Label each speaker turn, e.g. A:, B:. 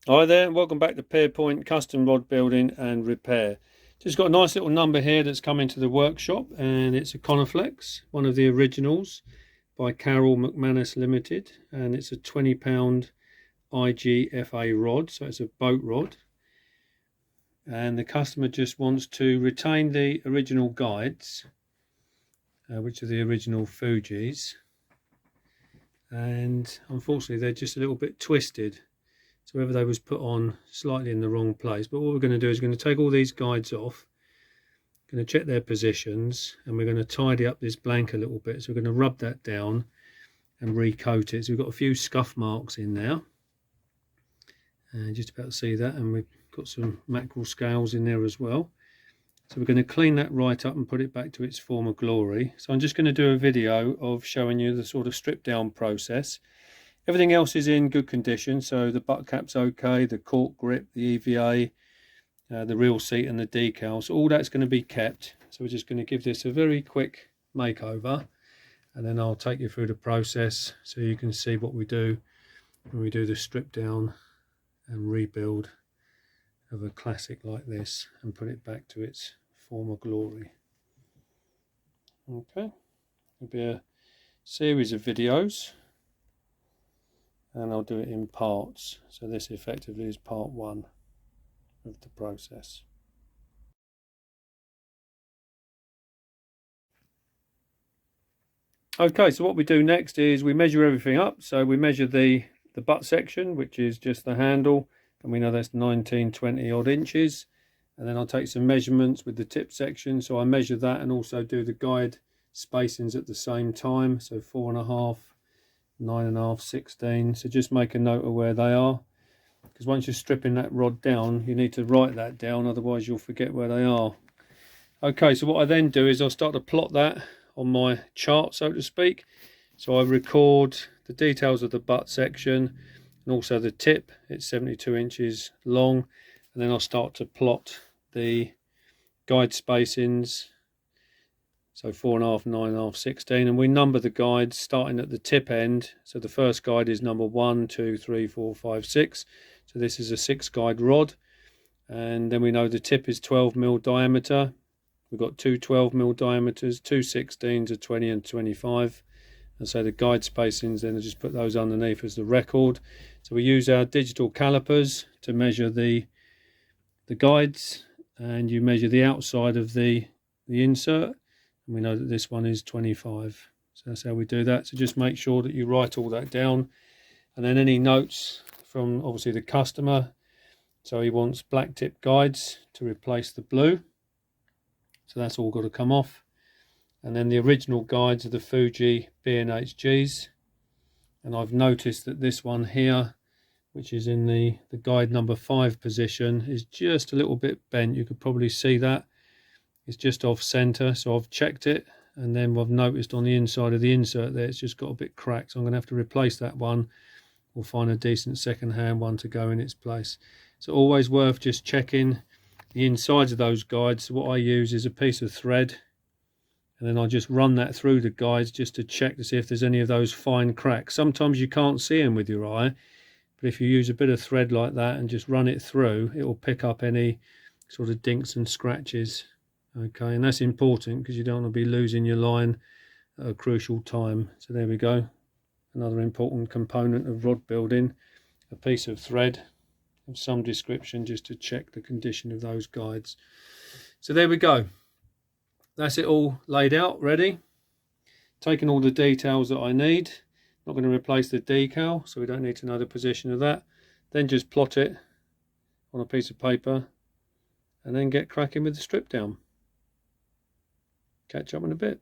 A: Hi there, welcome back to Pierpoint Custom Rod Building and Repair. Just got a nice little number here that's come into the workshop, and it's a Conoflex, one of the originals by Carroll McManus Limited, and it's a 20-pound IGFA rod, so it's a boat rod. And the customer just wants to retain the original guides, which are the original Fuji's, and unfortunately they're just a little bit twisted. So whether they was put on slightly in the wrong place. But what we're going to do is we're going to take all these guides off, going to check their positions, and we're going to tidy up this blank a little bit. So we're going to rub that down and recoat it. So we've got a few scuff marks in there, and just about to see that, and we've got some mackerel scales in there as well. So we're going to clean that right up and put it back to its former glory. So I'm just going to do a video of showing you the sort of strip down process. Everything else is in good condition, so the butt cap's okay, the cork grip, the EVA, the reel seat and the decals, so all that's going to be kept. So we're just going to give this a very quick makeover, and then I'll take you through the process so you can see what we do when we do the strip down and rebuild of a classic like this and put it back to its former glory. Okay, there'll be a series of videos, and I'll do it in parts. So this effectively is part one of the process. Okay, so what we do next is we measure everything up. So we measure the butt section, which is just the handle, and we know that's 19, 20 odd inches. And then I'll take some measurements with the tip section. So I measure that and also do the guide spacings at the same time. So 4.5, 9.5, 16. So just make a note of where they are, because once you're stripping that rod down, you need to write that down, otherwise you'll forget where they are. Okay, so what I then do is I'll start to plot that on my chart, so to speak. So I record the details of the butt section and also the tip. It's 72 inches long, and then I'll start to plot the guide spacings. So 4.5, 9.5, 16, and we number the guides starting at the tip end. So the first guide is number 1, 2, 3, 4, 5, 6. So this is a 6 guide rod, and then we know the tip is 12mm diameter. We've got two 12mm diameters, two 16s, a 20 and 25. And so the guide spacings, then I just put those underneath as the record. So we use our digital calipers to measure the guides, and you measure the outside of the insert. And we know that this one is 25. So that's how we do that. So just make sure that you write all that down. And then any notes from obviously the customer. So he wants black tip guides to replace the blue. So that's all got to come off. And then the original guides are the Fuji B&HGs. And I've noticed that this one here, which is in the guide number 5 position, is just a little bit bent. You could probably see that. It's just off center, so I've checked it, and then I've noticed on the inside of the insert there it's just got a bit cracked, so I'm going to have to replace that one. We'll find a decent second-hand one to go in its place. So always worth just checking the insides of those guides. So what I use is a piece of thread, and then I just run that through the guides just to check to see if there's any of those fine cracks. Sometimes you can't see them with your eye, but if you use a bit of thread like that and just run it through, it will pick up any sort of dinks and scratches. Okay, and that's important because you don't want to be losing your line at a crucial time. So there we go, another important component of rod building, a piece of thread of some description just to check the condition of those guides. So there we go, that's it all laid out, ready. Taking all the details that I need. Not going to replace the decal, so we don't need to know the position of that. Then just plot it on a piece of paper and then get cracking with the strip down. Catch up in a bit.